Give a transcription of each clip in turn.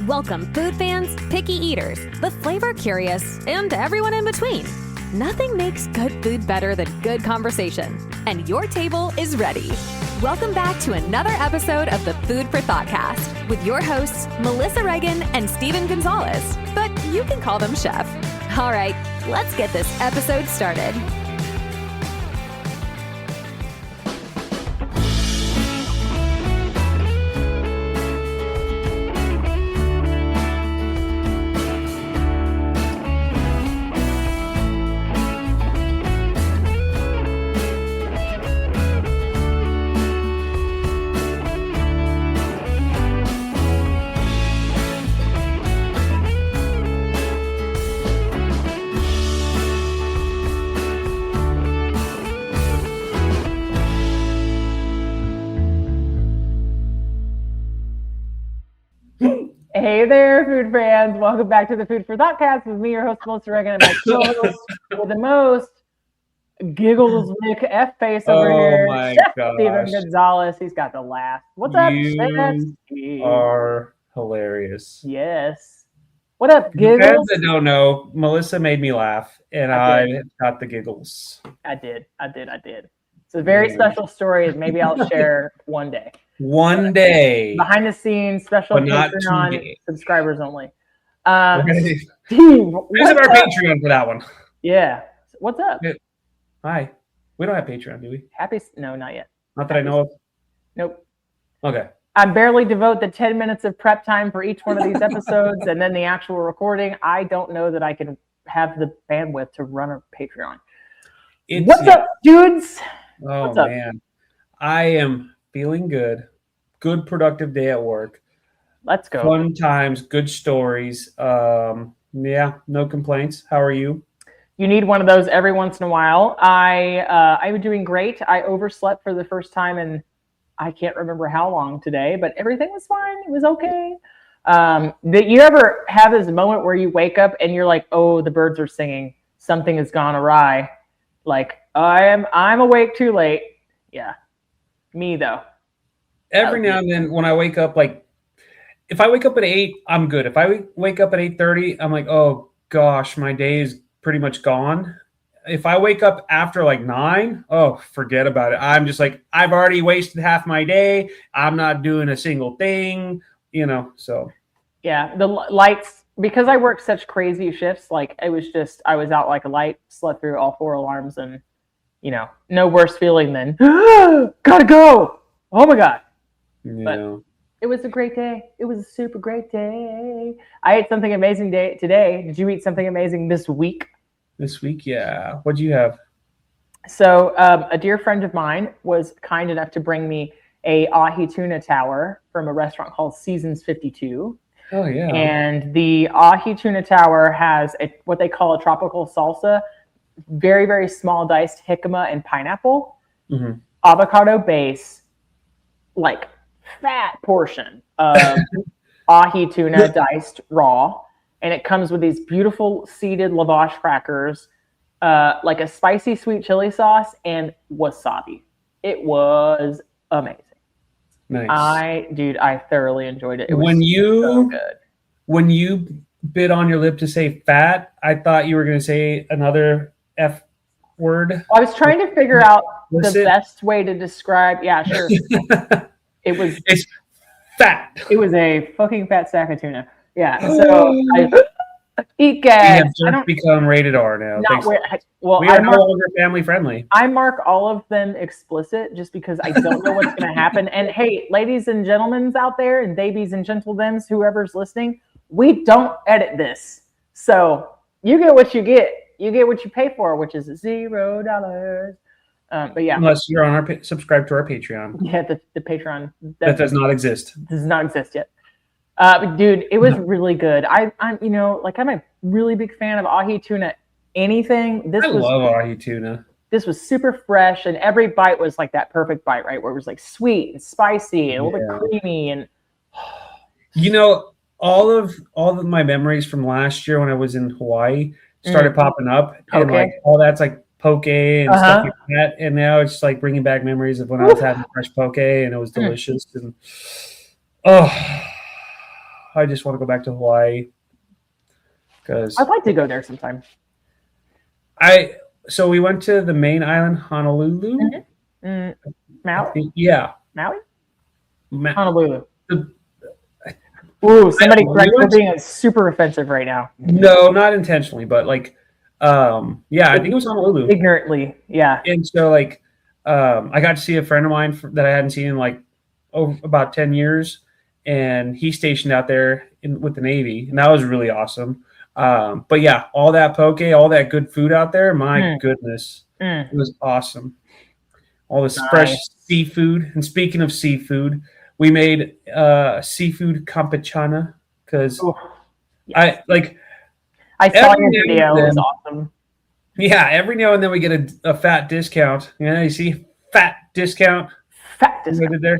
Welcome, food fans, picky eaters, the flavor curious, and everyone in between. Nothing makes good food better than good conversation, and your table is ready. Welcome back to another episode of the Food for Thoughtcast with your hosts, Melissa Reagan and Steven Gonzalez, but you can call them Chef. All right, let's get this episode started. Hey there, food fans. Welcome back to the Food for Thoughtcast with me, your host, Melissa Reagan, and my co-host with the most giggles Nick F face over here, Chef Steven Gonzalez. He's got the laugh. What's up, Chef? You are hilarious. Yes. What up, giggles? For fans that don't know, Melissa made me laugh, and I got the giggles. I did. It's a very special story. Maybe I'll share one day. One day. Behind the scenes, special Patreon subscribers only. Steve, visit our Patreon for that one. Yeah. What's up? Hi. We don't have Patreon, do we? No, not yet. Not that I know of. Nope. Okay. I barely devote the 10 minutes of prep time for each one of these episodes and then the actual recording. I don't know that I can have the bandwidth to run a Patreon. What's up, dudes? Oh, What's up? Man. I am feeling good. Good productive day at work. Let's go. Fun times, good stories. Yeah, no complaints. How are you? You need one of those every once in a while. I'm doing great. I overslept for the first time in I can't remember how long today, but everything was fine. It was okay. Did you ever have this moment where you wake up and you're like, oh, the birds are singing. Something has gone awry. Like, I'm awake too late. Yeah. Me though. Every now and then when I wake up, like if I wake up at 8, I'm good. If I wake up at 8:30, I'm like, oh gosh, my day is pretty much gone. If I wake up after like 9, oh, forget about it. I'm just like, I've already wasted half my day. I'm not doing a single thing, so. Yeah, the lights, because I work such crazy shifts, like I was out like a light, slept through all 4 alarms and, no worse feeling than, gotta go. Oh my God. Yeah. But it was a great day. It was a super great day. I ate something amazing today. Did you eat something amazing this week? This week, yeah. What'd you have? So a dear friend of mine was kind enough to bring me a ahi tuna tower from a restaurant called Seasons 52. Oh, yeah. And the ahi tuna tower has what they call a tropical salsa, very, very small diced jicama and pineapple, avocado base, like fat portion of ahi tuna diced raw, and it comes with these beautiful seeded lavash crackers, like a spicy sweet chili sauce and wasabi. It was amazing. Nice. I thoroughly enjoyed it. It was so good. When you bit on your lip to say fat, I thought you were going to say another F word. I was trying to figure out the best way to describe. Yeah, sure. It's fat. It was a fucking fat stack of tuna. Yeah. So I eat gas. We have just become rated R now. We are no longer family friendly. I mark all of them explicit just because I don't know what's going to happen. And hey, ladies and gentlemen out there, and babies and gentlemen, whoever's listening, we don't edit this. So you get what you get. You get what you pay for, which is $0. But yeah, unless you're on subscribe to our Patreon. Yeah, the Patreon that does not exist. Does not exist yet. Dude, it was really good. I'm a really big fan of ahi tuna. Anything. I love ahi tuna. This was super fresh, and every bite was like that perfect bite, right? Where it was like sweet and spicy and a little bit creamy, and all of my memories from last year when I was in Hawaii started popping up, and like all that's like poke and stuff like that. And now it's just like bringing back memories of when I was having fresh poke and it was delicious. And I just want to go back to Hawaii because I'd like to go there sometime. So we went to the main island, Honolulu. Maui? Yeah. Maui? Honolulu. Somebody correct for being super offensive right now. No, not intentionally, but like, I think it was Honolulu. Ignorantly, yeah. And so like, I got to see a friend of mine that I hadn't seen in like about 10 years, and he's stationed out there with the Navy, and that was really awesome. But yeah, all that poke, all that good food out there, my goodness, it was awesome. All this fresh seafood. And speaking of seafood, we made seafood campechana because I saw your video. It was awesome. Yeah, every now and then we get a fat discount. You see, fat discount. Fat discount. There.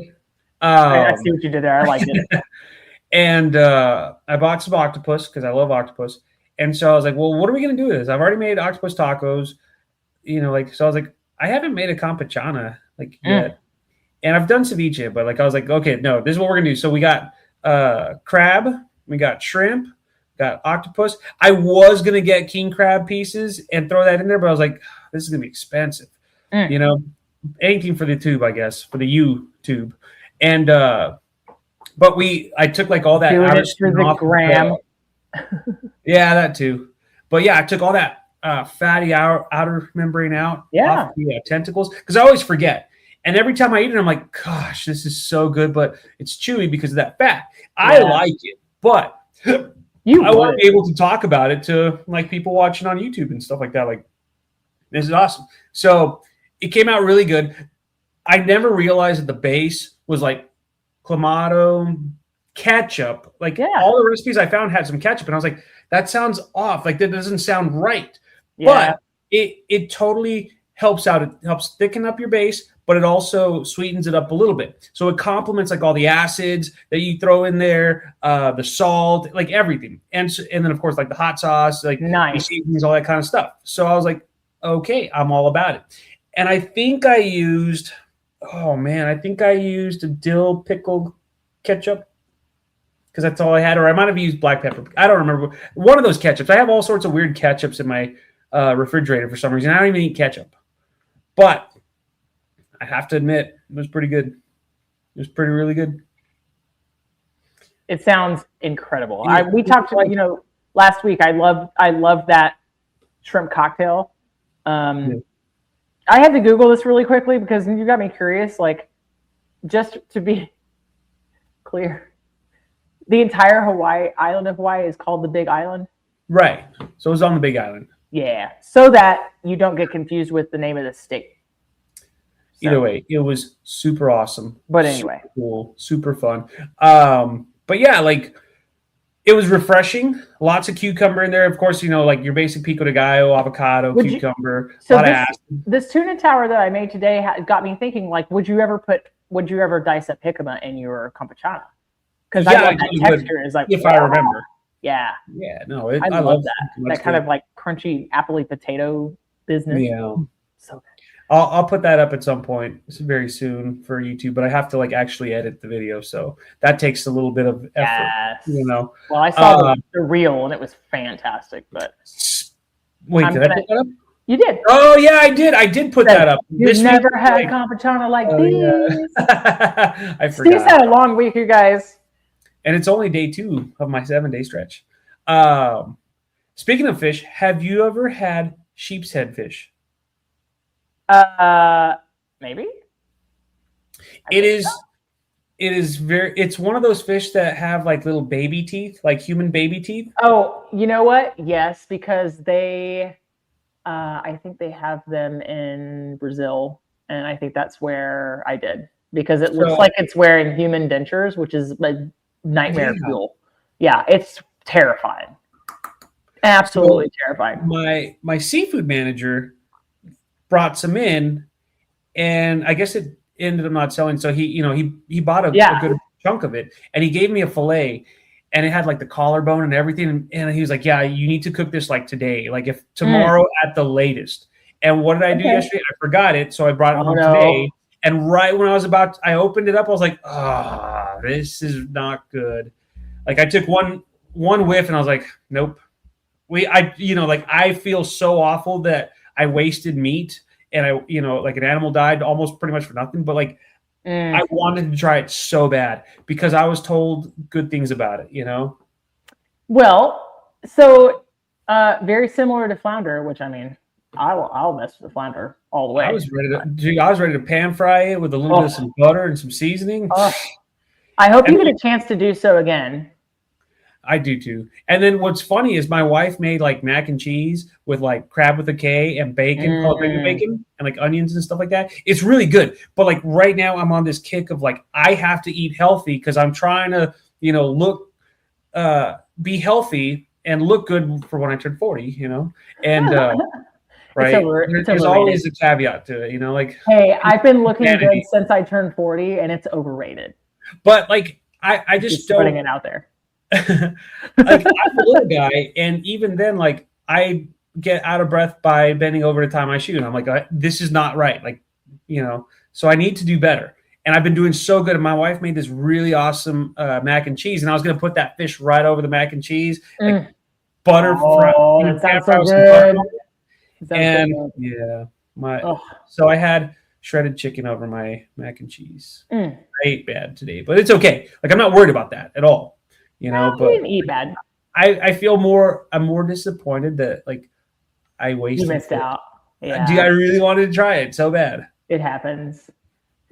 I see what you did there. I like it. And I bought some octopus because I love octopus. And so I was like, well, what are we going to do with this? I've already made octopus tacos. So I was like, I haven't made a campechana yet. And I've done ceviche, but I was like, okay, no, this is what we're going to do. So we got crab, we got shrimp, got octopus. I was going to get king crab pieces and throw that in there, but I was like, this is going to be expensive. Anything for the tube, I guess, for the YouTube. And but I took all that doing it for the gram. Yeah, that too. But yeah, I took all that fatty outer membrane out off the tentacles because I always forget. And every time I eat it, I'm like, gosh, this is so good, but it's chewy because of that fat. I like it, but I want to be able to talk about it to people watching on YouTube and stuff like that. This is awesome. So it came out really good. I never realized that the base was clamato ketchup. All the recipes I found had some ketchup, and I was like, that sounds off. That doesn't sound right. Yeah. But it totally helps out. It helps thicken up your base, but it also sweetens it up a little bit. So it complements all the acids that you throw in there, the salt, everything. And then of course the hot sauce, nice seasonings, all that kind of stuff. So I was like, okay, I'm all about it. And I think I used a dill pickle ketchup because that's all I had, or I might have used black pepper. I don't remember. One of those ketchups. I have all sorts of weird ketchups in my refrigerator for some reason. I don't even eat ketchup. But I have to admit, it was pretty good. It was really good. It sounds incredible. We talked about, last week. I love that shrimp cocktail. I had to Google this really quickly because you got me curious. Just to be clear, the entire island of Hawaii is called the Big Island. Right. So it was on the Big Island. Yeah. So that you don't get confused with the name of the state. Either way, it was super awesome. But anyway. Super cool. Super fun. But yeah, it was refreshing. Lots of cucumber in there. Of course, your basic pico de gallo, avocado, cucumber, a lot of acid. This tuna tower that I made today got me thinking, would you ever dice up jicama in your campechana? Because I love that texture. Is if I remember. Yeah. Yeah, no, I love that. That kind of crunchy appley potato business. Yeah. So good. I'll put that up at some point very soon for YouTube, but I have to actually edit the video, so that takes a little bit of effort. Yes. Well, I saw the reel and it was fantastic, but wait, did I put that up? You did. Oh yeah, I did. I did put that up. You've never had campechana like these. Yeah. I forgot. Steve's had a long week, you guys. And it's only day 2 of my 7-day stretch. Speaking of fish, have you ever had sheep's head fish? Maybe. It's one of those fish that have little baby teeth, human baby teeth. Oh, you know what? Yes, because they, I think they have them in Brazil, and I think that's where I did because it looks like it's wearing human dentures, which is nightmare fuel. Yeah, it's terrifying. Absolutely terrifying. My seafood manager brought some in, and I guess it ended up not selling. So he bought a good chunk of it, and he gave me a fillet, and it had the collarbone and everything. And he was like, "Yeah, you need to cook this today, if tomorrow at the latest." And what did I do yesterday? I forgot it, so I brought it home today. And right when I opened it up, I was like, "Ah, this is not good." Like I took one whiff and I was like, nope. I feel so awful that I wasted meat and like an animal died almost pretty much for nothing. But like I wanted to try it so bad because I was told good things about it. Well, so very similar to flounder, which I mean, I'll mess with the flounder all the way. I was ready to pan fry it with a little bit of some butter and some seasoning. I hope you get a chance to do so again. I do too. And then what's funny is my wife made like mac and cheese with like crab with a K and bacon, bacon, and like onions and stuff like that. It's really good. But like right now I'm on this kick of like, I have to eat healthy because I'm trying to, be healthy and look good for when I turn 40, and right. There's always a caveat to it, like, hey, I've been looking good since I turned 40 and it's overrated. But like, I just don't putting it out there. Like, I'm a little guy, and even then, like I get out of breath by bending over to tie my shoe, and I'm like, this is not right, like so I need to do better. And I've been doing so good. And my wife made this really awesome mac and cheese, and I was going to put that fish right over the mac and cheese, like butter. That sounds so good. So I had shredded chicken over my mac and cheese. I ate bad today, but it's okay. Like I'm not worried about that at all. But you didn't eat bad. I feel I'm more disappointed that like I wasted. You missed out. Yeah. I really wanted to try it so bad. It happens.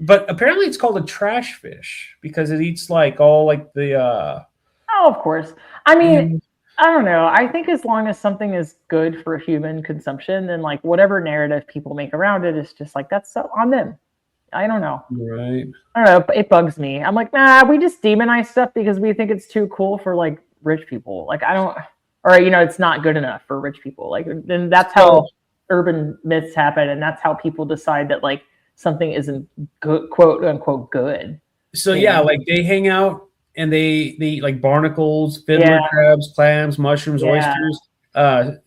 But apparently it's called a trash fish because it eats like all like the Oh, of course. I mean, I don't know. I think as long as something is good for human consumption, then like whatever narrative people make around it is just like that's on them. I don't know. Right. I don't know. It bugs me. I'm like, nah, we just demonize stuff because we think it's too cool for like rich people. Like it's not good enough for rich people. Like then that's how urban myths happen, and that's how people decide that like something isn't good, quote unquote good. So like they hang out and they eat like barnacles, fiddler crabs, clams, mushrooms, oysters,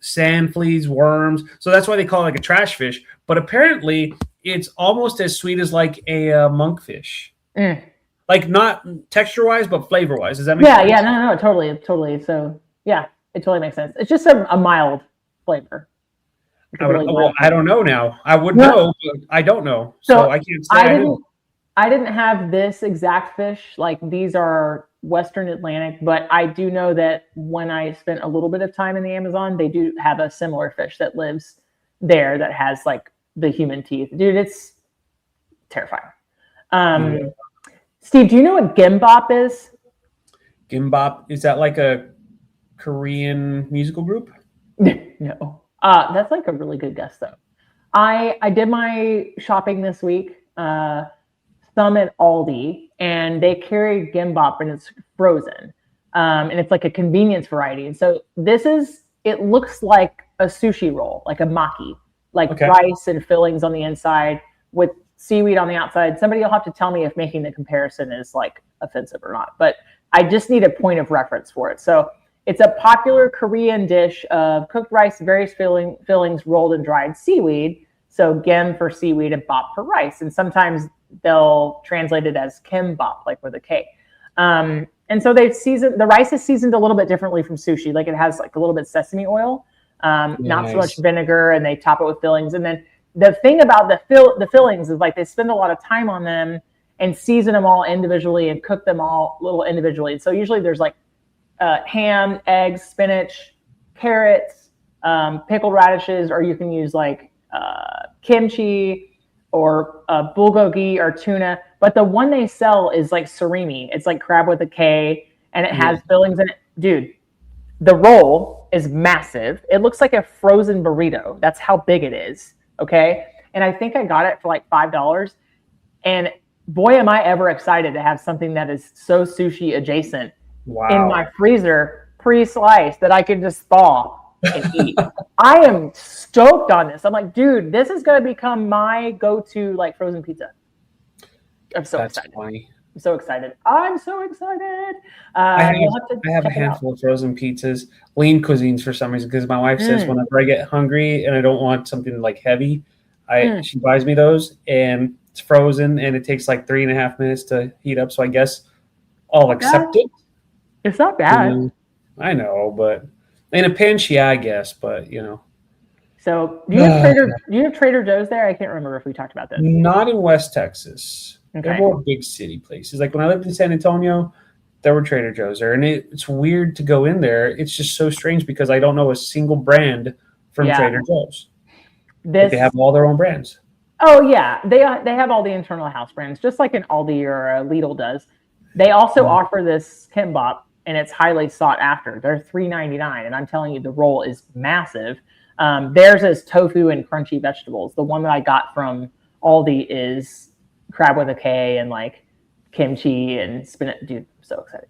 sand fleas, worms. So that's why they call it like a trash fish. But apparently it's almost as sweet as like a monkfish. Like not texture wise, but flavor wise. Does that make sense? Yeah, no, totally. So yeah, it totally makes sense. It's just a mild flavor. I don't know now. I would know, but I don't know. So I can't say I didn't have this exact fish. Like these are Western Atlantic, but I do know that when I spent a little bit of time in the Amazon, they do have a similar fish that lives there that has like the human teeth. Dude, it's terrifying. Steve, do you know what gimbap is? Gimbap, is that like a Korean musical group? No. That's like a really good guess though. I did my shopping this week, some at Aldi, and they carry gimbap and it's frozen. And it's like a convenience variety. And so it looks like a sushi roll, like a maki, like rice and fillings on the inside with seaweed on the outside. Somebody will have to tell me if making the comparison is like offensive or not, but I just need a point of reference for it. So it's a popular Korean dish of cooked rice, various fillings, rolled and dried seaweed. So gem for seaweed and bap for rice. And sometimes they'll translate it as kimbap, like with a K. And so the rice is seasoned a little bit differently from sushi. Like it has like a little bit sesame oil, not so much vinegar, and they top it with fillings. And then the thing about the fillings is like they spend a lot of time on them and season them all individually and cook them all little individually. And so usually there's like ham, eggs, spinach, carrots, pickled radishes, or you can use like kimchi or bulgogi or tuna. But the one they sell is like surimi. It's like crab with a K, and it has fillings in it. Dude, the roll is massive. It looks like a frozen burrito. That's how big it is. Okay. And I think I got it for like $5. And boy, am I ever excited to have something that is so sushi adjacent in my freezer pre-sliced that I can just thaw and eat. I am stoked on this. I'm like, dude, this is going to become my go-to like frozen pizza. I'm so excited. Funny. I'm so excited. I'm so excited. I have a handful of frozen pizzas, lean cuisines for some reason, because my wife says whenever I get hungry and I don't want something like heavy, she buys me those, and it's frozen and it takes like 3.5 minutes to heat up. So I guess I'll accept it. It's not bad. I know, but in a pinch, yeah, I guess. But So do you have Trader Joe's there? I can't remember if we talked about this. Not in West Texas. Okay. They're more big city places. Like when I lived in San Antonio, there were Trader Joe's there, and it's weird to go in there. It's just so strange because I don't know a single brand from Trader Joe's. They have all their own brands. Oh yeah, they have all the internal house brands, just like an Aldi or a Lidl does. They also offer this kimbap, and it's highly sought after. They're $3.99, and I'm telling you, the roll is massive. Theirs is tofu and crunchy vegetables. The one that I got from Aldi is crab with a K and like kimchi and spinach. Dude,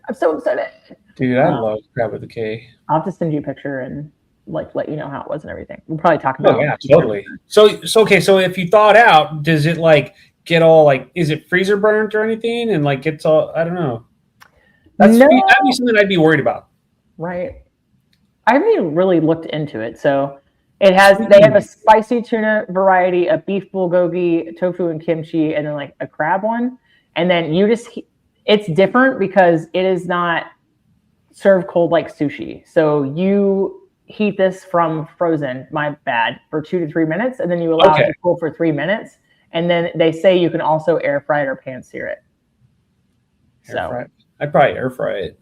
I'm so excited. Dude, I love crab with a K. I'll have to send you a picture and like let you know how it was and everything. We'll probably talk about it. Yeah, totally. So okay, so if you thaw it out, does it like get all like, is it freezer burnt or anything? And like it's all, I don't know. That'd be something I'd be worried about. Right. I haven't even really looked into it. So they have a spicy tuna variety, a beef bulgogi, tofu and kimchi, and then like a crab one. And then it's different because it is not served cold like sushi. So you heat this from frozen, my bad, for 2 to 3 minutes, and then you allow it to cool for 3 minutes. And then they say you can also air fry it or pan sear it. I'd probably air fry it.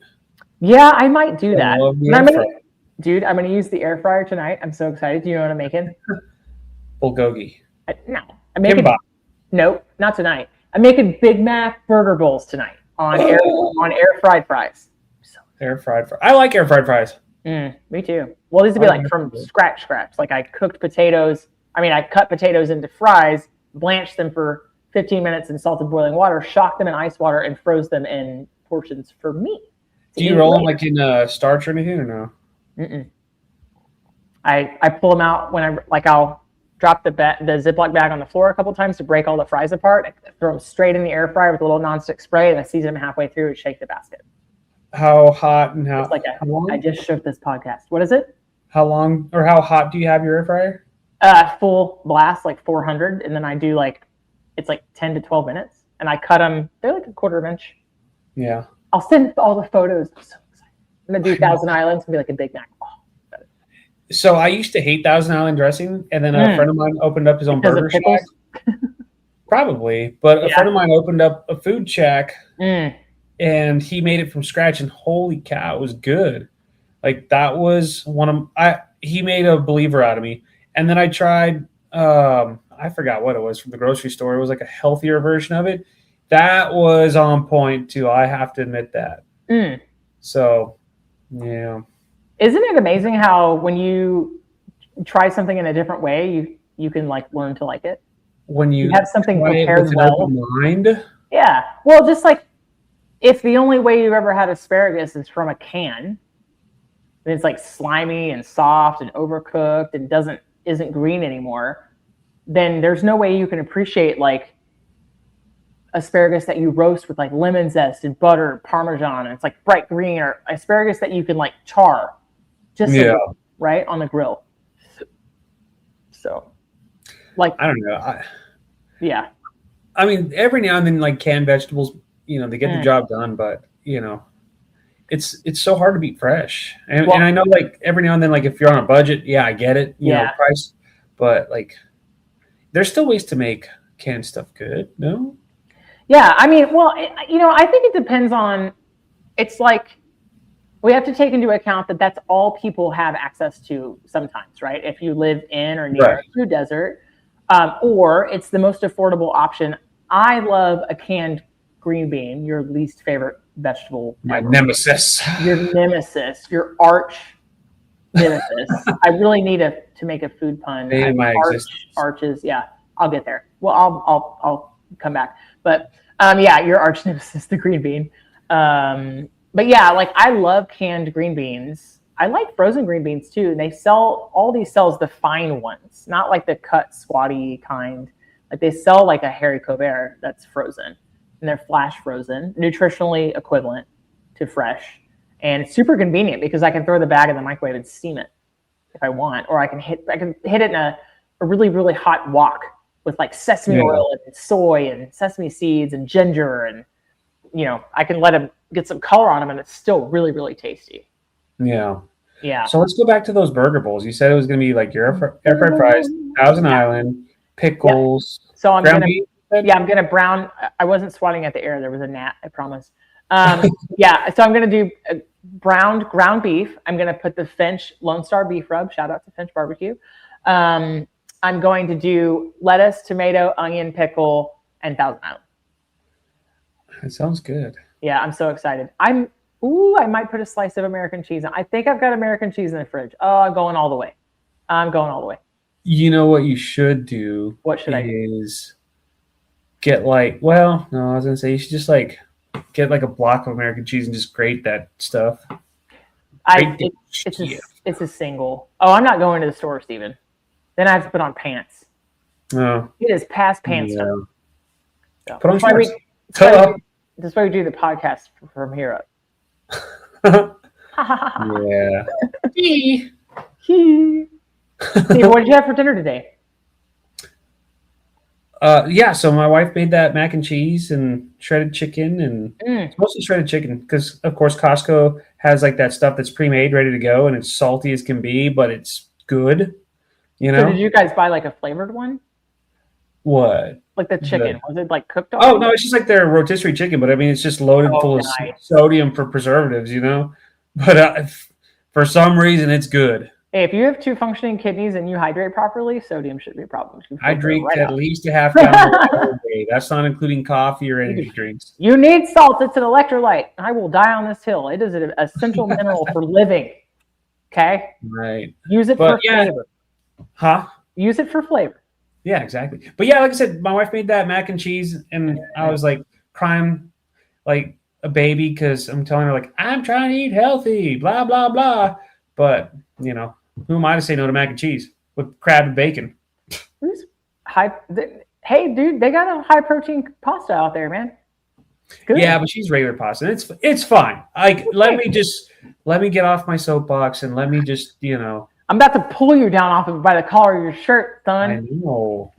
Yeah, I might do that. Dude, I'm going to use the air fryer tonight. I'm so excited. Do you know what I'm making? Bulgogi. No. I'm making kimbap. Nope, not tonight. I'm making Big Mac burger bowls tonight on air fried fries. Air fried fries. I like air fried fries. Me too. Well, these would be like from scratch. Like I cooked potatoes. I cut potatoes into fries, blanched them for 15 minutes in salted boiling water, shocked them in ice water, and froze them in portions for me. Do you roll them like in starch or anything or no? I pull them out when I'll drop the Ziploc bag on the floor a couple times to break all the fries apart. I throw them straight in the air fryer with a little nonstick spray, and I season them halfway through and shake the basket. How hot and how? How long? I just shook this podcast. What is it? How long or how hot do you have your air fryer? Full blast, like 400, and then I do it's like 10 to 12 minutes, and I cut them. They're like a quarter of an inch. Yeah. I'll send all the photos. I'm so excited. I'm gonna do Thousand Islands and be like a Big Mac. So I used to hate Thousand Island dressing, and then a friend of mine opened up his own burger shack. Probably, but a friend of mine opened up a food shack, and he made it from scratch, and holy cow, it was good. Like that was he made a believer out of me. And then I tried, I forgot what it was from the grocery store. It was like a healthier version of it. That was on point too. I have to admit that. So, yeah. Isn't it amazing how when you try something in a different way, you can like learn to like it? When you have something prepared well. Mind. Yeah. Well, just like if the only way you've ever had asparagus is from a can, and it's like slimy and soft and overcooked and isn't green anymore, then there's no way you can appreciate like asparagus that you roast with like lemon zest and butter, Parmesan, and it's like bright green, or asparagus that you can like char right on the grill. So like, I don't know. Yeah. I mean, every now and then like canned vegetables, they get the job done, but it's so hard to beat fresh. And I know like every now and then, like if you're on a budget, I get it, you know, price, but like there's still ways to make canned stuff good. No? Yeah. I mean, well, I think it depends on, it's like, we have to take into account that that's all people have access to sometimes, right? If you live in or near a food desert, or it's the most affordable option. I love a canned green bean, your least favorite vegetable. My nemesis. Your nemesis, your arch nemesis. I really need to make a food pun. Arches. Yeah, I'll get there. Well, I'll come back. But your arch nemesis, the green bean. But yeah, like I love canned green beans. I like frozen green beans too. And Aldi sells the fine ones, not like the cut squatty kind. Like they sell like a Harry Covert that's frozen, and they're flash frozen, nutritionally equivalent to fresh, and super convenient because I can throw the bag in the microwave and steam it if I want, or I can hit it in a really, really hot wok with like sesame oil and soy and sesame seeds and ginger, and I can let them get some color on them, and it's still really, really tasty. Yeah. Yeah. So let's go back to those burger bowls. You said it was going to be like your air fried fries, Thousand Island, pickles. Yeah. So I'm ground beef? I'm gonna brown. I wasn't swatting at the air. There was a gnat. I promise. Yeah. So I'm gonna do browned ground beef. I'm gonna put the Finch Lone Star beef rub. Shout out to Finch Barbecue. I'm going to do lettuce, tomato, onion, pickle, and Thousand Island. That sounds good. Yeah, I'm so excited. I might put a slice of American cheese on. I think I've got American cheese in the fridge. Oh, I'm going all the way. You know what you should do? What should I do? Is get I was going to say you should just get a block of American cheese and just grate that stuff. It's a single. Oh, I'm not going to the store, Steven. Then I have to put on pants. Oh. It is past pants time. So, put on shorts. That's why we do the podcast from here up. Yeah. Steve, what did you have for dinner today? So my wife made that mac and cheese and shredded chicken, and it's mostly shredded chicken because, of course, Costco has that stuff that's pre-made, ready to go, and it's salty as can be, but it's good. So did you guys buy a flavored one? What? Like the chicken? Was it cooked? Oh no, it's just their rotisserie chicken, but I mean it's just loaded full of sodium for preservatives, But for some reason, it's good. Hey, if you have 2 functioning kidneys and you hydrate properly, sodium shouldn't be a problem. I drink at least a half gallon of water a day. That's not including coffee or energy drinks. You need salt. It's an electrolyte. I will die on this hill. It is an essential mineral for living. Okay? Right. Use it for flavor. Huh? Use it for flavor. Yeah, exactly. But yeah, like I said, my wife made that mac and cheese, and I was crying like a baby because I'm telling her I'm trying to eat healthy, blah blah blah. But who am I to say no to mac and cheese with crab and bacon? Hey, dude, they got a high protein pasta out there, man. Good. Yeah, but she's regular pasta. It's fine. Let me get off my soapbox and let me just I'm about to pull you down by the collar of your shirt, son. I know.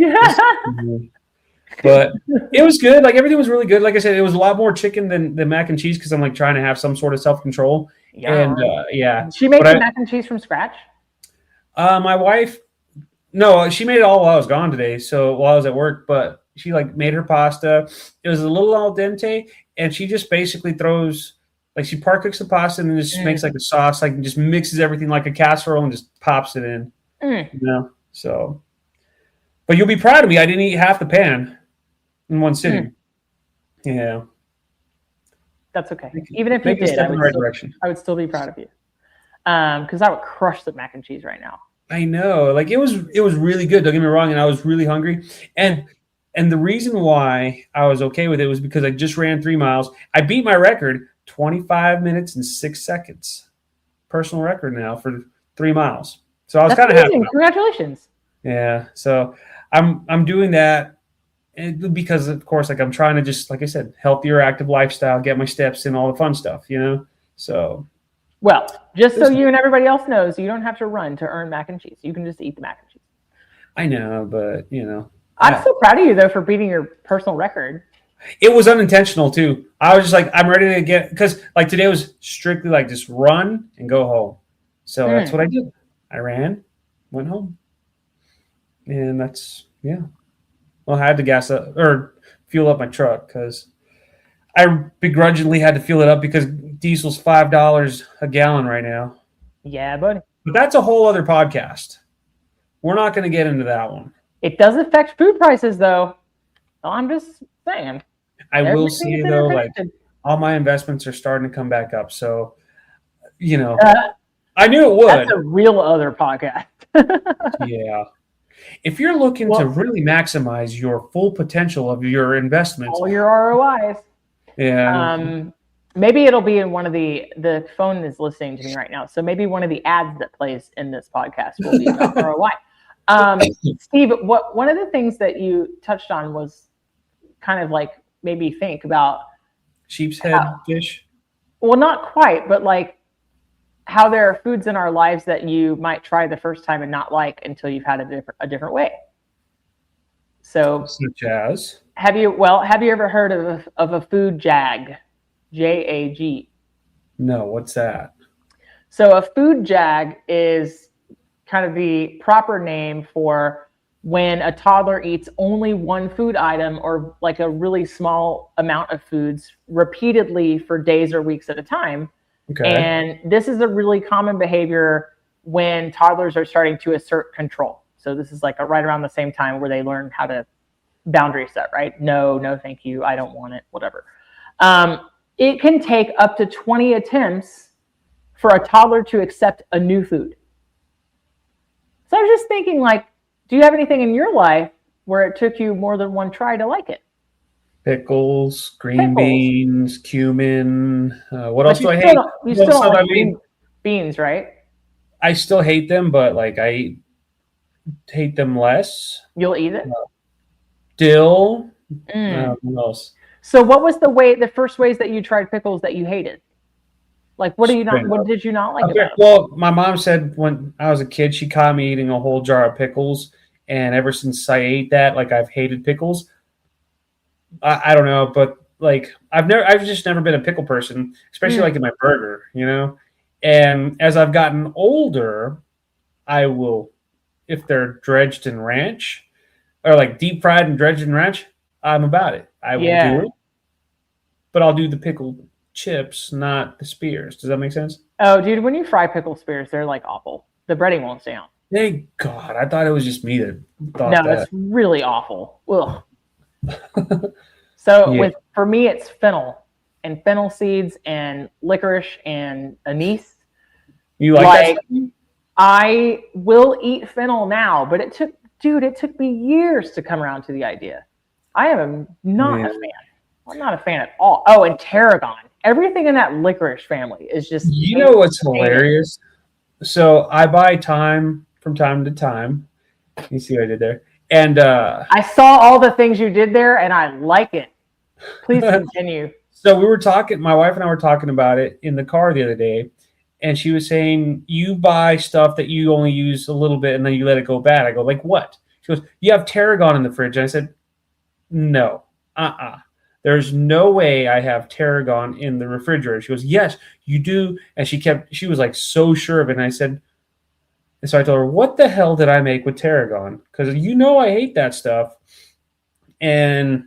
But it was good. Everything was really good. Like I said, it was a lot more chicken than mac and cheese because I'm trying to have some sort of self-control. Yeah. And yeah. She made the mac and cheese from scratch? My wife, no, she made it all while I was gone today. So while I was at work, but she made her pasta. It was a little al dente, and she just basically throws she par cooks the pasta and then just makes a sauce, just mixes everything like a casserole and just pops it in. So, but you'll be proud of me. I didn't eat half the pan in one sitting. Yeah. That's okay. Even if you did, I would still be proud of you. Because I would crush the mac and cheese right now. I know. It was really good. Don't get me wrong. And I was really hungry. And the reason why I was okay with it was because I just ran 3 miles. I beat my record, 25 minutes and 6 seconds. Personal record now for 3 miles. So I was kind of happy. Congratulations. Yeah. So I'm doing that because, of course, I'm trying to just, like I said, healthier, active lifestyle, get my steps in, all the fun stuff, So. Well, just so you and everybody else knows, you don't have to run to earn mac and cheese. You can just eat the mac and cheese. I know, but I'm so proud of you though for beating your personal record. It was unintentional too. I was just I'm ready to get, because today was strictly just run and go home. So that's what I did. I ran, went home, and that's Well, I had to gas up or fuel up my truck because I begrudgingly had to fuel it up because diesel's $5 a gallon right now. Yeah, buddy. But that's a whole other podcast. We're not going to get into that one. It does affect food prices, though. Well, I'm just saying. I will see, though, all my investments are starting to come back up. So, I knew it would. That's a real other podcast. Yeah. If you're looking to really maximize your full potential of your investments. All your ROIs. Yeah. Maybe it'll be in one of the phone is listening to me right now. So maybe one of the ads that plays in this podcast will be about ROI. Steve, one of the things that you touched on was kind of made me think about sheep's head dish. Well, not quite, but how there are foods in our lives that you might try the first time and not like until you've had a different way. So, such as, have you ever heard of a food JAG? JAG. no, what's that? So a food JAG is kind of the proper name for when a toddler eats only one food item or like a really small amount of foods repeatedly for days or weeks at a time. Okay. And this is a really common behavior when toddlers are starting to assert control. So this is like right around the same time where they learn how to boundary set, right? No, thank you. I don't want it, whatever. It can take up to 20 attempts for a toddler to accept a new food. So I was just thinking, like, do you have anything in your life where it took you more than one try to like it? Pickles, green beans, cumin. What else do I hate? You still don't like green beans, right? I still hate them, but like I hate them less. You'll eat it? Dill. What else? So what was the first ways that you tried pickles that you hated? Like, what did you not like about it? Well, my mom said when I was a kid, she caught me eating a whole jar of pickles. And ever since I ate that, like I've hated pickles. I don't know, but like I've just never been a pickle person, especially like in my burger, you know? And as I've gotten older, I will, if they're dredged in ranch or like deep fried and dredged in ranch, I'm about it. I will do it. But I'll do the pickle chips, not the spears. Does that make sense? Oh, dude, when you fry pickle spears, they're like awful. The breading won't stay on. Thank God. I thought it was just me that thought that. No, it's really awful. Ugh. So for me, it's fennel and fennel seeds and licorice and anise. You like that? I will eat fennel now, but it took me years to come around to the idea. I am not a fan. I'm not a fan at all. Oh, and tarragon. Everything in that licorice family is just... You know what's hilarious? So I buy thyme from time to time. You see what I did there? And I saw all the things you did there, and I like it. Please continue. So my wife and I were talking about it in the car the other day, and she was saying, you buy stuff that you only use a little bit and then you let it go bad. I go, like what? She goes, you have tarragon in the fridge. And I said, no, there's no way I have tarragon in the refrigerator. She goes, yes, you do. And she was like so sure of it. And so I told her, what the hell did I make with tarragon? Because I hate that stuff. And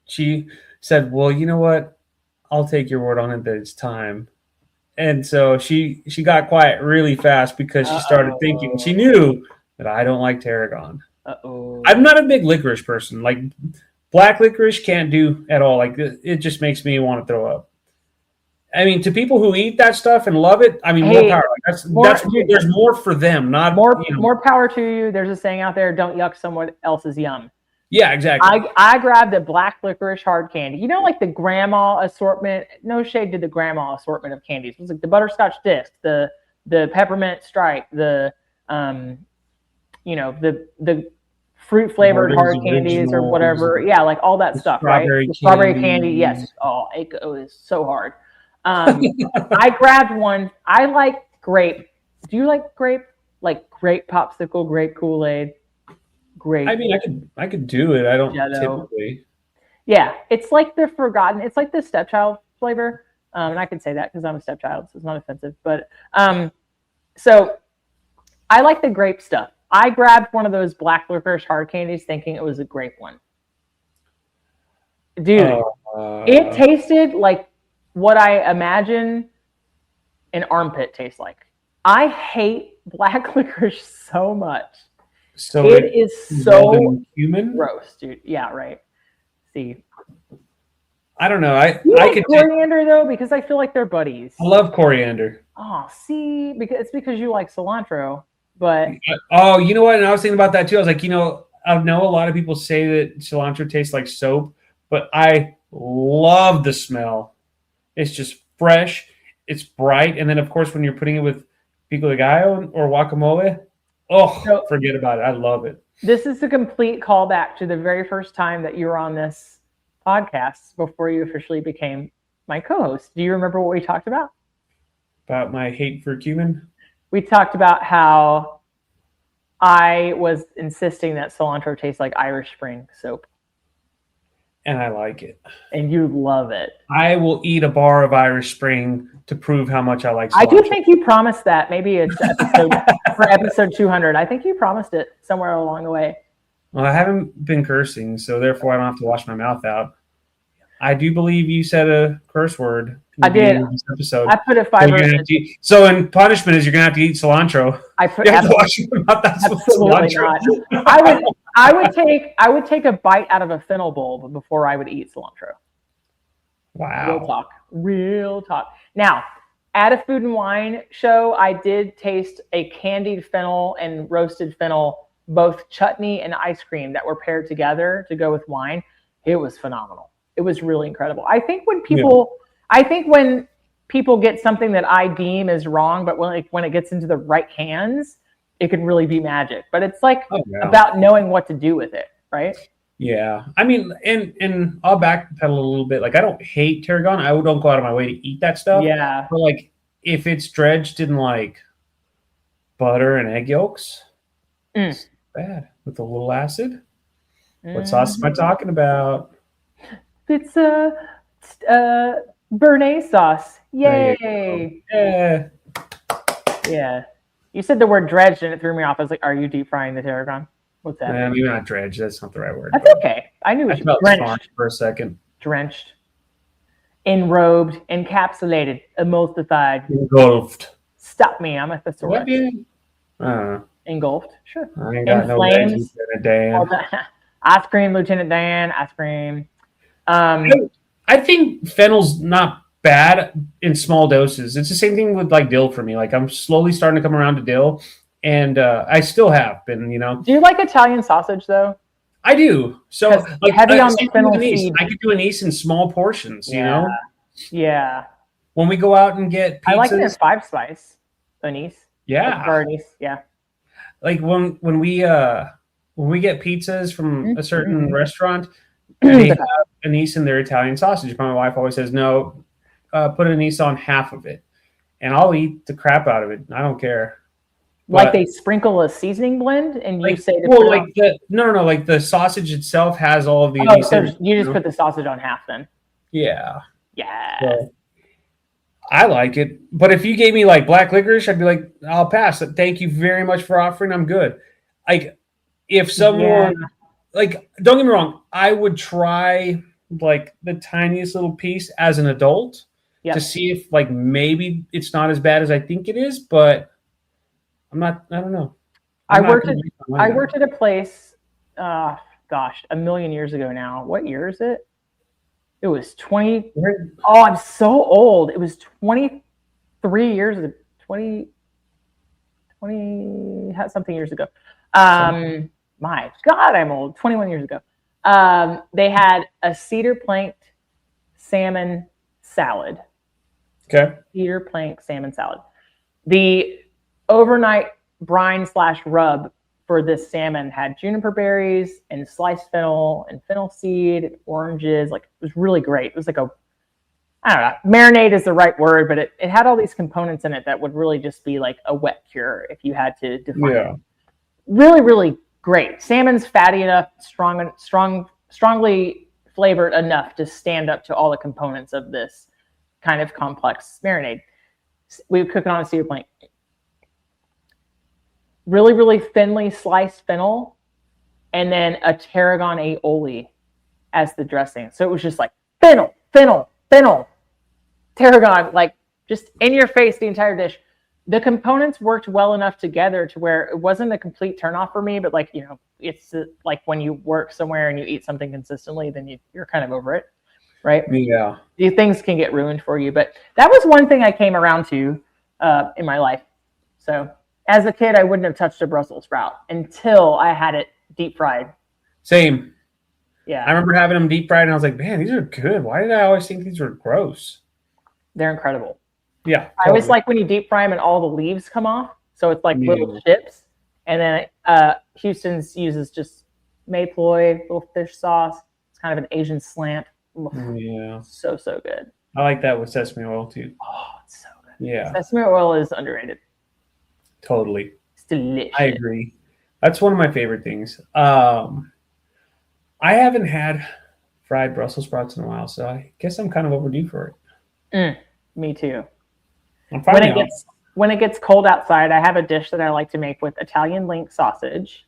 she said, well, you know what? I'll take your word on it that it's time. And so she got quiet really fast because she started thinking. She knew that I don't like tarragon. I'm not a big licorice person. Like black licorice can't do at all. Like it just makes me want to throw up. I mean, to people who eat that stuff and love it, I mean, more power. There's more for them. Not more power to you. There's a saying out there: "Don't yuck someone else's yum." Yeah, exactly. I grabbed the black licorice hard candy. You know, like the grandma assortment. No shade to the grandma assortment of candies. It was like the butterscotch disc, the peppermint stripe, the fruit flavored hard candies or whatever. Yeah, like all that stuff, right? The strawberry candy. Yes. Oh, it is so hard. I grabbed one. I like grape. Do you like grape? Like grape popsicle, grape Kool-Aid, grape. I mean, I could do it. I don't typically. Yeah, it's like the forgotten. It's like the stepchild flavor, and I can say that because I'm a stepchild, so it's not offensive. But so I like the grape stuff. I grabbed one of those black licorice hard candies, thinking it was a grape one. Dude, it tasted like what I imagine an armpit tastes like. I hate black licorice so much. So it is so human gross, dude. Yeah, right. See, I don't know. I like coriander though, because I feel like they're buddies. I love coriander. Oh, see, because you like cilantro, but oh, you know what? And I was thinking about that too. I was like, I know a lot of people say that cilantro tastes like soap, but I love the smell. It's just fresh. It's bright, and then of course when you're putting it with pico de gallo or guacamole, forget about it. I love it. This is a complete callback to the very first time that you were on this podcast before you officially became my co-host. Do you remember what we talked about? About my hate for cumin? We talked about how I was insisting that cilantro tastes like Irish Spring soap. And I like it. And you love it. I will eat a bar of Irish Spring to prove how much I like cilantro. I do think you promised that. Maybe it's for episode 200. I think you promised it somewhere along the way. Well, I haven't been cursing, so therefore I don't have to wash my mouth out. I do believe you said a curse word. I did. This episode. I put a fiber. So in punishment is you're gonna have to eat cilantro. I put you have to wash your mouth. That's absolutely not. I would take a bite out of a fennel bulb before I would eat cilantro. Wow. Real talk. Now, at a Food and Wine show, I did taste a candied fennel and roasted fennel, both chutney and ice cream that were paired together to go with wine. It was phenomenal. It was really incredible. I think when people get something that I deem as wrong, but when it gets into the right hands, it can really be magic. But it's like about knowing what to do with it, right? Yeah. I mean, and I'll backpedal a little bit. Like, I don't hate tarragon. I don't go out of my way to eat that stuff. Yeah. But like, if it's dredged in like butter and egg yolks, it's bad with a little acid. What sauce am I talking about? It's Béarnaise sauce. Yay! Yeah. You said the word dredged and it threw me off. I was like, "Are you deep frying the tarragon? What's that?" Maybe not dredged. That's not the right word. That's okay. I knew it was drenched for a second. Drenched, enrobed, encapsulated, emulsified, engulfed. Stop me! I'm a thesaurus. Engulfed. Sure. I ain't got no veggies, Lieutenant Dan. Ice cream, Lieutenant Dan. Ice cream. I think fennel's not bad in small doses. It's the same thing with like dill for me. Like, I'm slowly starting to come around to dill, and I still have been. Do you like Italian sausage though? I do. So like, heavy on the fennel seed. I could do anise in small portions. You know. Yeah. When we go out and get pizzas, I like their 5-spice anise. Yeah. Or anise. Yeah. Like when we get pizzas from a certain restaurant, they have anise in their Italian sausage. My wife always says, no, put anise on half of it. And I'll eat the crap out of it. I don't care. Like they sprinkle a seasoning blend and you say like the sausage itself has all of the anise. So you just put the sausage on half then. Yeah. Yeah. So, I like it. But if you gave me like black licorice, I'd be like, I'll pass. Thank you very much for offering. I'm good. Like, if someone like, don't get me wrong, I would try like the tiniest little piece as an adult to see if like maybe it's not as bad as I think it is, but I don't know. I worked at a place, a million years ago now. What year is it? It was 20. Oh, I'm so old. It was 23 years ago. 20 something years ago. My God, I'm old. 21 years ago. They had a cedar planked salmon salad. Okay. Cedar plank salmon salad. The overnight brine / rub for this salmon had juniper berries and sliced fennel and fennel seed, and oranges. Like, it was really great. It was like I don't know, marinade is the right word, but it had all these components in it that would really just be like a wet cure if you had to define it. Really, really great. Salmon's fatty enough, strongly flavored enough to stand up to all the components of this kind of complex marinade. We would cook it on a cedar plank. Really, really thinly sliced fennel, and then a tarragon aioli as the dressing. So it was just like fennel, tarragon, like just in your face the entire dish. The components worked well enough together to where it wasn't a complete turnoff for me, but like, it's like when you work somewhere and you eat something consistently, then you're kind of over it, right? Yeah. These things can get ruined for you, but that was one thing I came around to in my life. So as a kid, I wouldn't have touched a Brussels sprout until I had it deep fried. Same. Yeah. I remember having them deep fried and I was like, man, these are good. Why did I always think these were gross? They're incredible. Yeah. Totally. I always like when you deep fry them and all the leaves come off. So it's like little chips. And then Houston's uses just Mayploy, little fish sauce. It's kind of an Asian slant. Yeah. So good. I like that with sesame oil too. Oh, it's so good. Yeah. Sesame oil is underrated. Totally. It's delicious. I agree. That's one of my favorite things. I haven't had fried Brussels sprouts in a while, so I guess I'm kind of overdue for it. Me too. I'm When it gets cold outside, I have a dish that I like to make with Italian link sausage,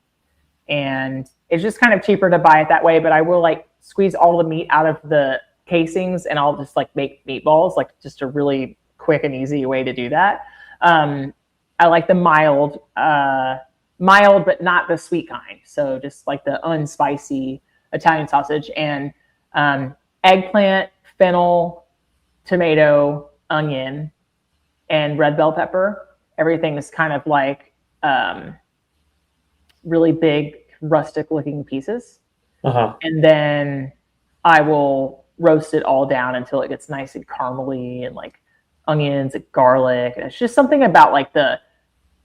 and it's just kind of cheaper to buy it that way. But I will like squeeze all the meat out of the casings, and I'll just like make meatballs, like just a really quick and easy way to do that. I like the mild, but not the sweet kind. So just like the unspicy Italian sausage, and eggplant, fennel, tomato, onion, and red bell pepper. Everything is kind of like really big, rustic looking pieces. And then I will roast it all down until it gets nice and caramely, and like onions and garlic. And it's just something about like the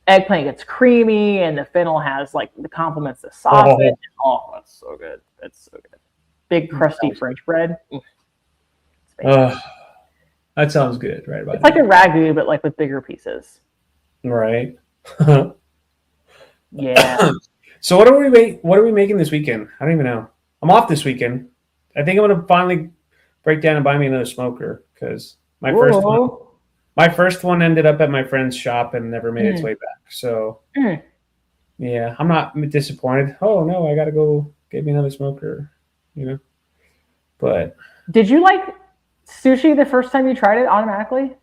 eggplant gets creamy, and the fennel has like the complements the sausage. Oh, that's so good. That's so good. Big crusty French bread. That sounds good, right? It's like a ragu, but like with bigger pieces. Right. Yeah. So what are we making this weekend? I don't even know. I'm off this weekend. I think I'm gonna finally break down and buy me another smoker, because my first one ended up at my friend's shop and never made its way back. So yeah, I'm not disappointed. Oh no, I gotta go get me another smoker, But did you like sushi the first time you tried it automatically?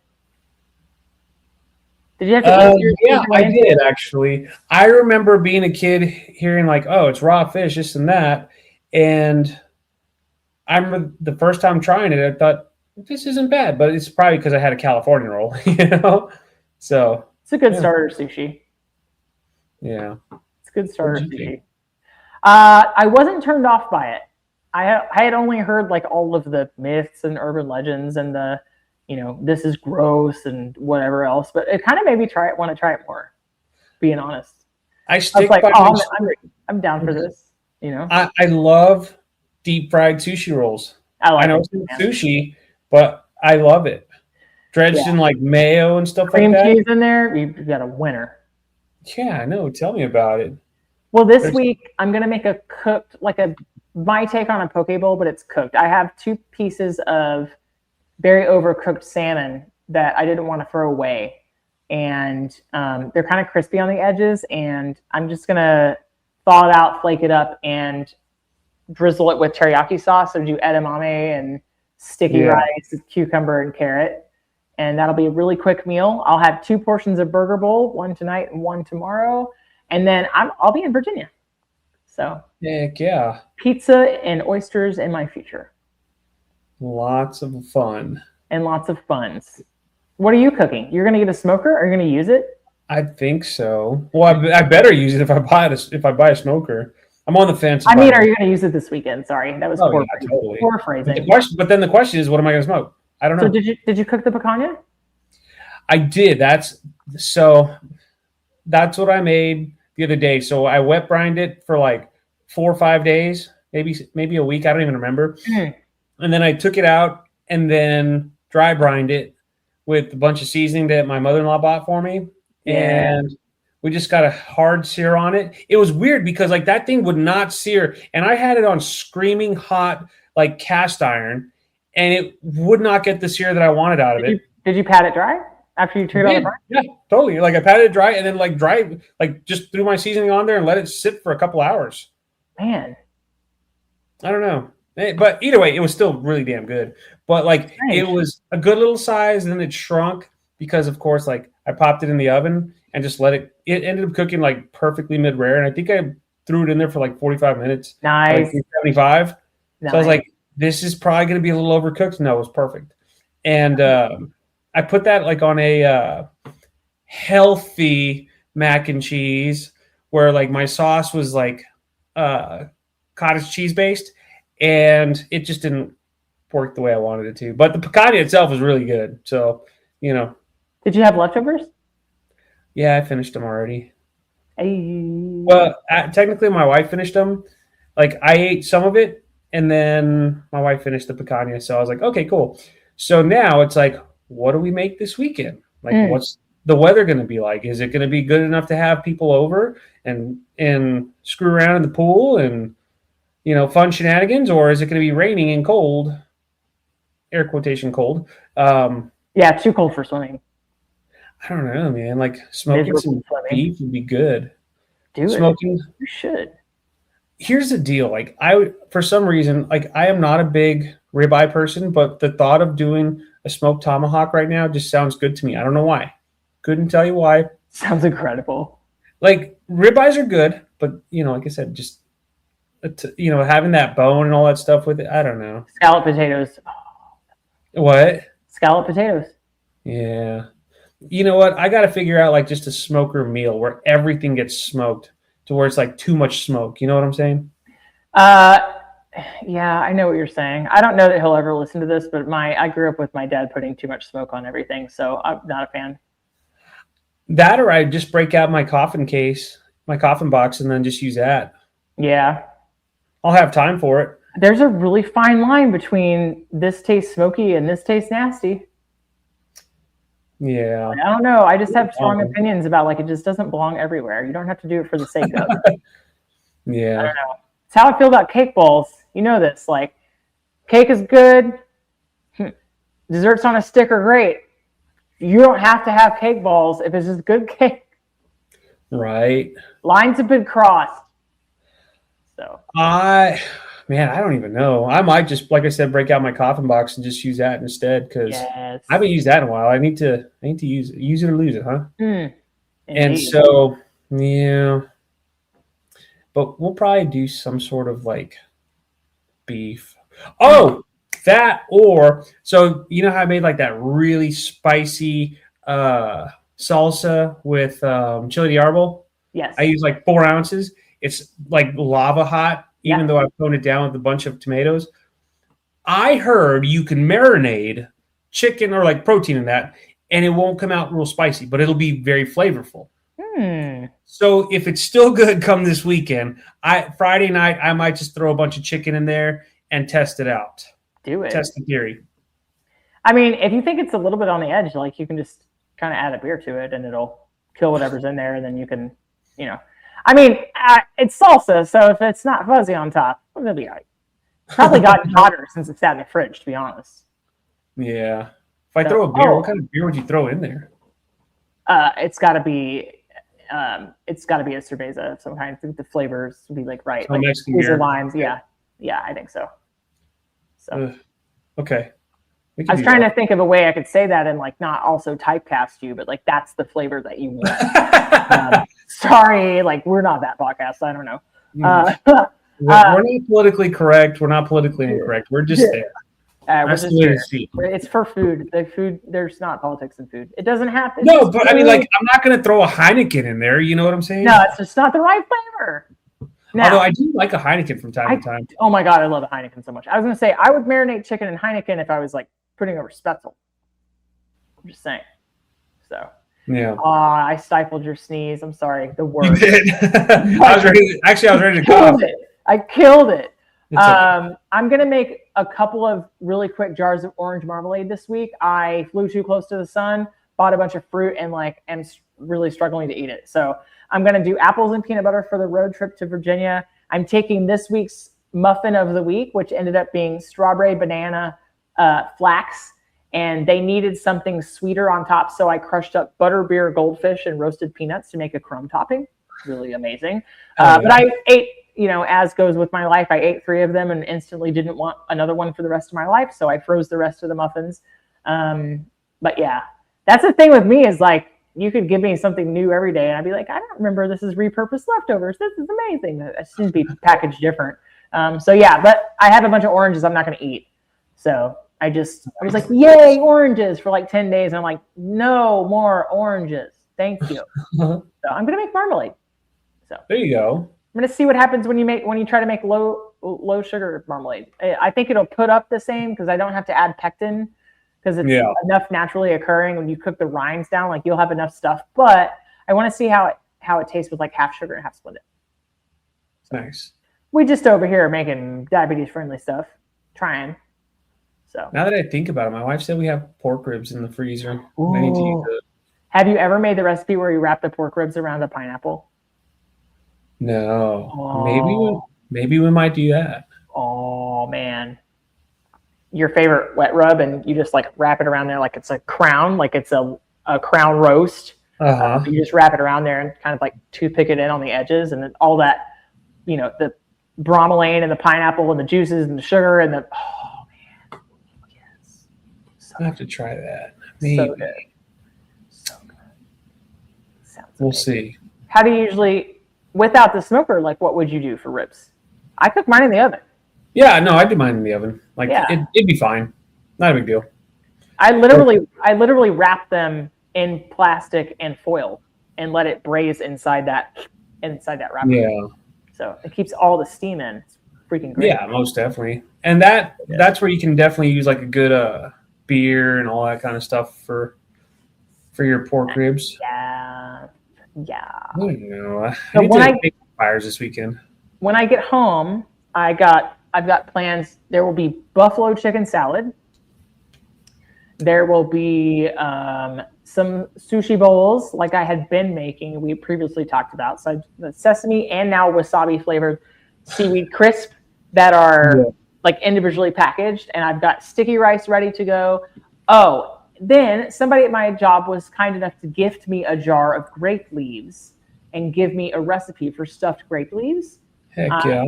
Did you have to yeah, I did actually. I remember being a kid hearing like, oh, it's raw fish, this and that. And I remember the first time trying it, I thought, this isn't bad, but it's probably because I had a California roll, So it's a good starter sushi. Yeah. It's a good starter sushi. I wasn't turned off by it. I had only heard like all of the myths and urban legends and the, this is gross and whatever else, but it kind of made me want to try it more, being honest. I was like, I'm down for this, I love deep fried sushi rolls. I know it's sushi, but I love it. Dredged in like mayo and stuff like that. Cream cheese in there, you've got a winner. Yeah, I know. Tell me about it. Well, this week I'm going to make a cooked, my take on a poke bowl, but it's cooked. I have 2 pieces of very overcooked salmon that I didn't want to throw away. And they're kind of crispy on the edges. And I'm just going to thaw it out, flake it up, and drizzle it with teriyaki sauce. So do edamame and sticky rice, cucumber, and carrot. And that'll be a really quick meal. I'll have 2 portions of burger bowl, 1 tonight and 1 tomorrow. And then I'll be in Virginia. So heck yeah. Pizza and oysters in my future. Lots of fun. And lots of funs. What are you cooking? You're going to get a smoker? Are you going to use it? I think so. Well, I better use it if I buy a smoker. I'm on the fence. Are you going to use it this weekend? Sorry, that was poor phrasing. But then the question is, what am I going to smoke? I don't know. So did you cook the picanha? I did. That's what I made the other day. So I wet brined it for like 4 or 5 days, maybe a week. I don't even remember. And then I took it out and then dry brined it with a bunch of seasoning that my mother-in-law bought for me. Yeah. And we just got a hard sear on it. It was weird because like that thing would not sear. And I had it on screaming hot, like cast iron, and it would not get the sear that I wanted out of it. Did you pat it dry after you took it on the fire? Yeah, totally. Like I patted it dry and then like dry, like just threw my seasoning on there and let it sit for a couple hours. Man. I don't know. But either way, it was still really damn good. But like It was a good little size, and then it shrunk because of course, like I popped it in the oven and just let it ended up cooking like perfectly mid-rare. And I think I threw it in there for like 45 minutes. Nice. Like 75. Nice. So I was like, this is probably going to be a little overcooked. No, it was perfect. And I put that like on a healthy mac and cheese where like my sauce was like cottage cheese based, and it just didn't work the way I wanted it to. But the picanha itself was really good. So, Did you have leftovers? Yeah, I finished them already. Hey. Well, technically my wife finished them. Like I ate some of it, and then my wife finished the picanha. So I was like, okay, cool. So now it's like, what do we make this weekend? Like, what's the weather going to be like? Is it going to be good enough to have people over and screw around in the pool and, fun shenanigans, or is it going to be raining and cold? Air quotation cold. Yeah, too cold for swimming. I don't know, man. Like smoking some beef would be good. Smoking, you should. Here's the deal. Like for some reason, like I am not a big ribeye person, but the thought of doing a smoked tomahawk right now just sounds good to me. I don't know why. Couldn't tell you why. Sounds incredible. Like ribeyes are good, but like I said, just having that bone and all that stuff with it. I don't know. Scalloped potatoes. What? Scalloped potatoes. Yeah. You know what? I got to figure out like just a smoker meal where everything gets smoked to where it's like too much smoke. You know what I'm saying? Yeah, I know what you're saying. I don't know that he'll ever listen to this, but I grew up with my dad putting too much smoke on everything, so I'm not a fan. That, or I just break out my coffin box, and then just use that. Yeah. I'll have time for it. There's a really fine line between this tastes smoky and this tastes nasty. Yeah. I don't know. I just have strong opinions about like it just doesn't belong everywhere. You don't have to do it for the sake of. Yeah. I don't know. It's how I feel about cake bowls. You know this. Like, cake is good. Desserts on a stick are great. You don't have to have cake balls if it's just good cake. Right. Lines have been crossed. So. Man, I don't even know. I might just, like I said, break out my coffin box and just use that instead because I haven't used that in a while. I need to use it or lose it, huh? And so, yeah. But we'll probably do some sort of like beef. Oh, that or so you know how I made like that really spicy salsa with chili de árbol? Yes. I use like 4 ounces. It's like lava hot. Even though I've toned it down with a bunch of tomatoes. I heard you can marinate chicken or like protein in that, and it won't come out real spicy, but it'll be very flavorful. So if it's still good come this weekend, Friday night, I might just throw a bunch of chicken in there and test it out. Do it. Test the theory. I mean, if you think it's a little bit on the edge, like you can just kind of add a beer to it and it'll kill whatever's in there, and then you can, I mean, it's salsa, so if it's not fuzzy on top, it'll be all right. Probably gotten hotter since it sat in the fridge, to be honest. Yeah. If I throw a beer, what kind of beer would you throw in there? It's got to be a cerveza of some kind. I think the flavors would be like right. So like Mexican beer. Lines. Yeah, I think so. So. Okay. I was trying to think of a way I could say that and like not also typecast you, but like that's the flavor that you want. Sorry, like we're not that podcast. I don't know. We're not politically correct. We're not politically incorrect. We're just there. That's the way to see. It's for food. There's not politics in food. It doesn't have to. No, but I mean, like, I'm not going to throw a Heineken in there. You know what I'm saying? No, it's just not the right flavor. Now, although I do like a Heineken from time to time. Oh my God, I love a Heineken so much. I was going to say I would marinate chicken in Heineken if I was like putting over Spetzel. I'm just saying. So. Yeah. I stifled your sneeze. I'm sorry. The worst. You did. I was ready to cough. I killed it. I'm going to make a couple of really quick jars of orange marmalade this week. I flew too close to the sun, bought a bunch of fruit, and like am really struggling to eat it. So I'm going to do apples and peanut butter for the road trip to Virginia. I'm taking this week's muffin of the week, which ended up being strawberry banana flax. And they needed something sweeter on top. So I crushed up butterbeer goldfish and roasted peanuts to make a crumb topping. Really amazing. But I ate, as goes with my life, I ate 3 of them and instantly didn't want another one for the rest of my life. So I froze the rest of the muffins. But yeah, that's the thing with me is like, you could give me something new every day. And I'd be like, I don't remember this is repurposed leftovers. This is amazing. It should be packaged different. So yeah, but I have a bunch of oranges I'm not going to eat. So I was like, yay, oranges for like 10 days. And I'm like, no more oranges. Thank you. So I'm going to make marmalade. So there you go. I'm going to see what happens when you try to make low sugar marmalade. I think it'll put up the same because I don't have to add pectin because it's enough naturally occurring when you cook the rinds down. Like you'll have enough stuff, but I want to see how it tastes with like half sugar and half split it. So nice. We just over here making diabetes friendly stuff, trying. So now that I think about it, my wife said we have pork ribs in the freezer. I need to use it. Have you ever made the recipe where you wrap the pork ribs around a pineapple? No. Oh. Maybe we might do that. Oh man. Your favorite wet rub, and you just like wrap it around there like it's a crown, like it's a crown roast. You just wrap it around there and kind of like toothpick it in on the edges, and then all that, the bromelain and the pineapple and the juices and the sugar and oh man, yes. I have to try that. Maybe. So good. So good. Sounds we'll amazing. See. How do you usually, without the smoker, like what would you do for ribs? I cook mine in the oven. Yeah, no, I do mine in the oven. Like it'd be fine. Not a big deal. I literally wrap them in plastic and foil and let it braise inside that wrapper. Yeah. So it keeps all the steam in. It's freaking great. Yeah, most definitely. And that's where you can definitely use like a good beer and all that kind of stuff for your pork ribs. Yeah. I don't know. So I need to make fires this weekend. When I get home, I've got plans. There will be buffalo chicken salad. There will be some sushi bowls like I had been making. We previously talked about. So the sesame and now wasabi flavored seaweed crisp that are like individually packaged. And I've got sticky rice ready to go. Oh, then somebody at my job was kind enough to gift me a jar of grape leaves and give me a recipe for stuffed grape leaves. Heck yeah.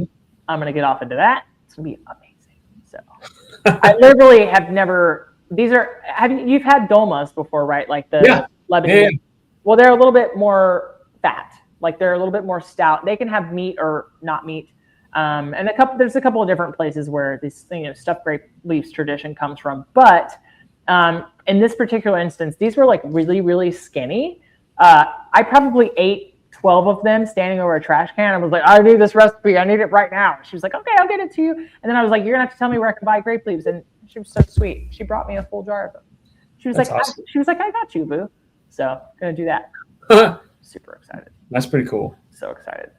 I'm going to get off into that. It's going to be amazing. So I literally have never, you've had dolmas before, right? Like the Lebanese. Yeah. Well, they're a little bit more fat. Like they're a little bit more stout. They can have meat or not meat. And there's a couple of different places where this stuffed grape leaves tradition comes from. But in this particular instance, these were like really, really skinny. I probably ate 12 of them standing over a trash can. I was like, I need this recipe. I need it right now. She was like, okay, I'll get it to you. And then I was like, you're gonna have to tell me where I can buy grape leaves. And she was so sweet. She brought me a full jar of them. She was awesome. I got you, boo. So gonna do that. Super excited. That's pretty cool. So excited.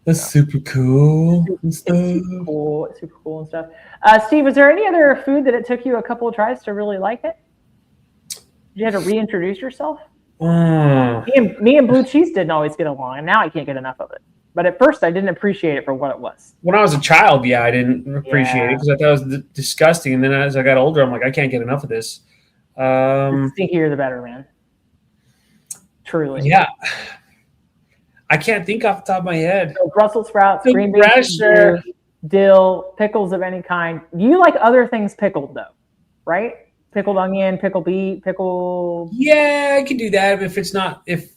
That's super cool. Super cool and stuff. Steve, was there any other food that it took you a couple of tries to really like it? Did you have to reintroduce yourself? Me and blue cheese didn't always get along, and now I can't get enough of it. But at first, I didn't appreciate it for what it was. When I was a child, I didn't appreciate it because I thought it was disgusting. And then as I got older, I'm like, I can't get enough of this. The stinkier, the better, man. Truly. Yeah. I can't think off the top of my head. So Brussels sprouts, green beans, dill, pickles of any kind. You like other things pickled, though, right? Pickled onion, pickled beet, pickled. Yeah, I could do that if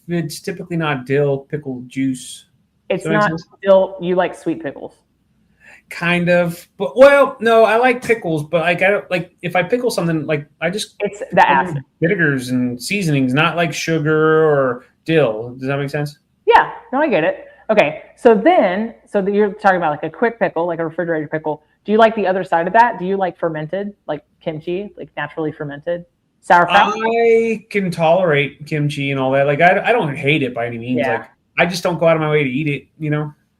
it's typically not dill, pickled juice. It's not dill. You like sweet pickles. Kind of, but no, I like pickles, but like I don't like if I pickle something like it's the acid, vinegars and seasonings, not like sugar or dill. Does that make sense? Yeah, no, I get it. Okay, so you're talking about like a quick pickle, like a refrigerated pickle. Do you like the other side of that? Do you like fermented, like kimchi, like naturally fermented sauerkraut? I can tolerate kimchi and all that. Like I don't hate it by any means. Yeah. Like I just don't go out of my way to eat it.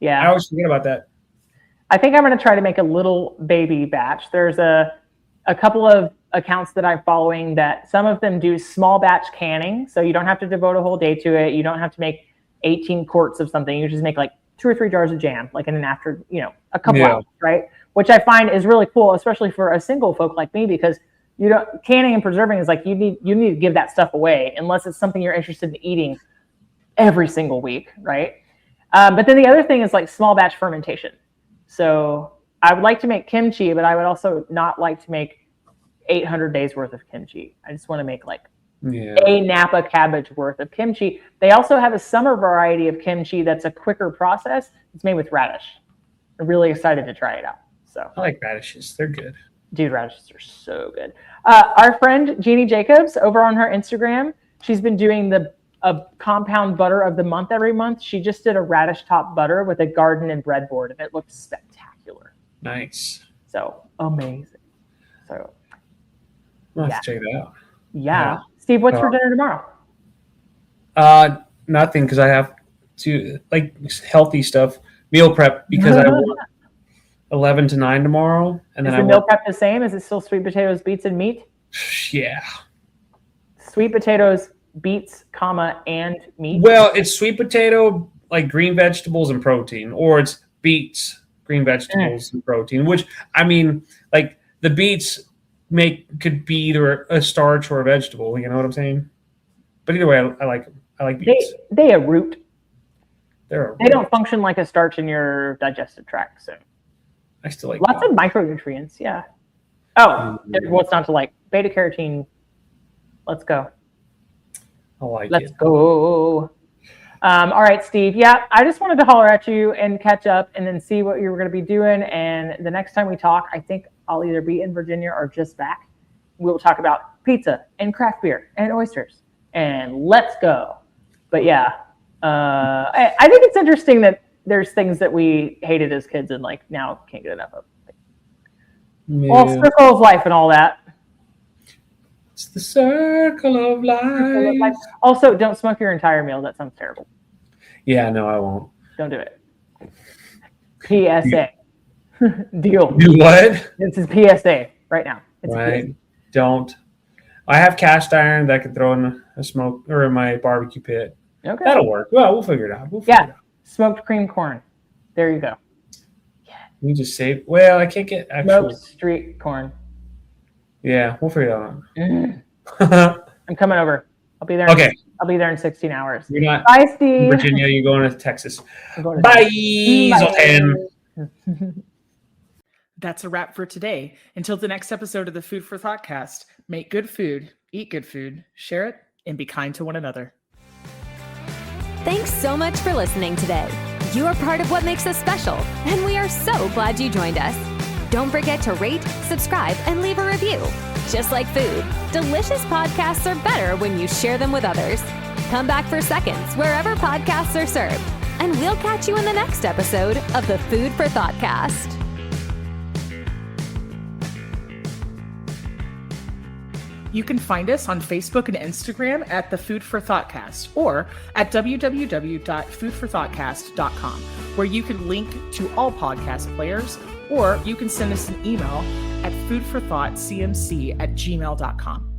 Yeah. I always forget about that. I think I'm going to try to make a little baby batch. There's a couple of accounts that I'm following that some of them do small batch canning, so you don't have to devote a whole day to it. You don't have to make 18 quarts of something. You just make like 2 or 3 jars of jam, like in an after, a couple hours, right? Which I find is really cool, especially for a single folk like me, because canning and preserving is like you need to give that stuff away unless it's something you're interested in eating every single week, right? But then the other thing is like small batch fermentation. So I would like to make kimchi, but I would also not like to make 800 days worth of kimchi. I just want to make like a Napa cabbage worth of kimchi. They also have a summer variety of kimchi that's a quicker process. It's made with radish. I'm really excited to try it out. So I like radishes. They're good. Dude, radishes are so good. Our friend Jeannie Jacobs over on her Instagram, she's been doing a compound butter of the month every month. She just did a radish top butter with a garden and breadboard, and it looked spectacular. Nice. So amazing. So I'll have to check it out. Yeah. Steve, what's for dinner tomorrow? Nothing, because I have to like healthy stuff. Meal prep because I work 11 to 9 tomorrow, and then is the meal prep the same? Is it still sweet potatoes, beets, and meat? Yeah. Sweet potatoes, beets, and meat. Well, it's sweet potato, like green vegetables and protein, or it's beets, green vegetables and protein. Which I mean, like the beets could be either a starch or a vegetable. You know what I'm saying? But either way, I like them. I like beets. They a root. They root. don't function like a starch in your digestive tract. So I still like lots of micronutrients. Yeah. Oh, what's not to like? Beta carotene. Let's go. I like Let's go. All right, Steve. Yeah, I just wanted to holler at you and catch up and then see what you were going to be doing. And the next time we talk, I think I'll either be in Virginia or just back. We'll talk about pizza and craft beer and oysters. And let's go. But yeah, I think it's interesting that there's things that we hated as kids and like now can't get enough of. All circle of life and all that. It's the circle of life. Also, don't smoke your entire meal. That sounds terrible. Yeah, no, I won't. Don't do it. PSA. Deal. Do what? This is PSA right now. It's right. PSA. Don't. I have cast iron that I could throw in a smoke or in my barbecue pit. Okay. That'll work. Well, we'll figure it out. Smoked cream corn. There you go. You just save. Well, I can't get actual smoked street corn. Yeah, we'll figure it out. I'm coming over. I'll be there. Okay. I'll be there in 16 hours. You're not. Bye, Steve. Virginia, you're going to Texas. Bye. That's a wrap for today. Until the next episode of the Food for Thoughtcast, make good food, eat good food, share it, and be kind to one another. Thanks so much for listening today. You are part of what makes us special, and we are so glad you joined us. Don't forget to rate, subscribe, and leave a review. Just like food, delicious podcasts are better when you share them with others. Come back for seconds wherever podcasts are served, and we'll catch you in the next episode of the Food for Thoughtcast. You can find us on Facebook and Instagram at the Food for Thoughtcast or at www.foodforthoughtcast.com, where you can link to all podcast players, or you can send us an email at foodforthoughtcmc@gmail.com.